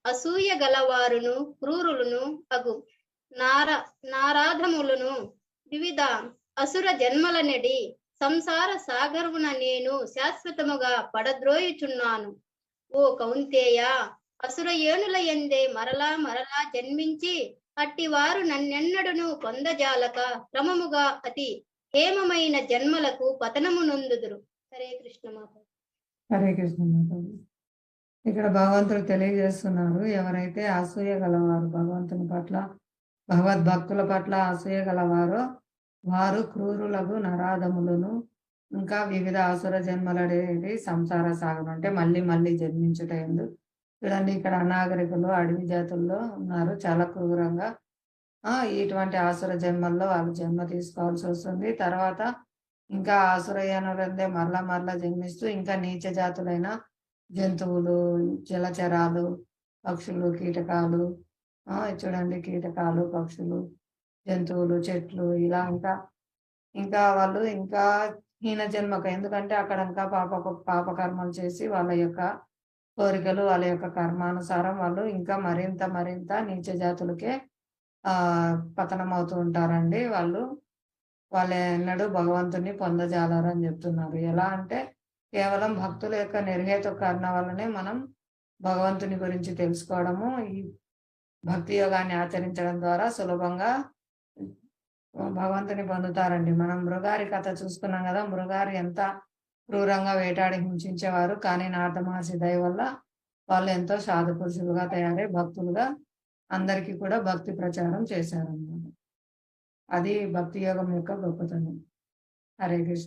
అసూయ గలవారును క్రూరులను అగు నార నారాధములను వివిధ అసుర జన్మలనెడి సంసార సాగరమున నేను శాశ్వతముగా పడద్రోయుచున్నాను. ఓ కౌంతేయ, అసుర ఏనుల ఎందే మరలా మరలా జన్మించి అట్టివారు నన్నెన్నడును పొందజాలక క్రమముగా అతి హేమమైన జన్మలకు పతనము నొందుదురు. హరే కృష్ణ మాత. హరే కృష్ణ మాతాజీ. ఇక్కడ భగవంతుడు తెలియజేస్తున్నారు, ఎవరైతే అసూయ గలవారు, భగవంతుని పట్ల భగవద్భక్తుల పట్ల అసూయ గలవారో వారు క్రూరులకు నరాధములను ఇంకా వివిధ అసుర జన్మలనేది సంసార సాగరం అంటే మళ్ళీ మళ్ళీ జన్మించుట ఎందు. చూడండి, ఇక్కడ అనాగరికులు అడవి జాతుల్లో ఉన్నారు, చాలా క్రూరంగా ఇటువంటి ఆసుర జన్మల్లో వాళ్ళు జన్మ తీసుకోవాల్సి వస్తుంది. తర్వాత ఇంకా ఆసురయ్యనులందే మరలా మరలా జన్మిస్తూ ఇంకా నీచ జాతులైన జంతువులు, జలచరాలు, పక్షులు, కీటకాలు, చూడండి కీటకాలు, పక్షులు, జంతువులు, చెట్లు, ఇలా ఇంకా వాళ్ళు ఇంకా హీన జన్మకు, ఎందుకంటే అక్కడ ఇంకా పాపకర్మలు చేసి వాళ్ళ యొక్క కోరికలు, వాళ్ళ యొక్క కర్మానుసారం వాళ్ళు ఇంకా మరింత మరింత నీచ జాతులకే పతనం అవుతూ ఉంటారండి. వాళ్ళు ఎన్నడూ భగవంతుని పొందజాలరు అని చెప్తున్నారు. ఎలా అంటే కేవలం భక్తుల యొక్క నిర్హేతుక కారణం వల్లనే మనం భగవంతుని గురించి తెలుసుకోవడము, ఈ భక్తి యోగాన్ని ఆచరించడం ద్వారా సులభంగా భగవంతుని పొందుతారండి. మనం మృగారి కథ చూసుకున్నాం కదా, మృగారి ఎంత క్రూరంగా వేటాడి హింసించేవారు, కానీ నారద మహర్షి దయ వల్ల వాళ్ళు ఎంతో సాధు పురుషులుగా తయారై భక్తులుగా అందరికీ కూడా భక్తి ప్రచారం చేశారన్నమాట. అది భక్తి యోగం యొక్క గొప్పతనం. హరే కృష్ణ.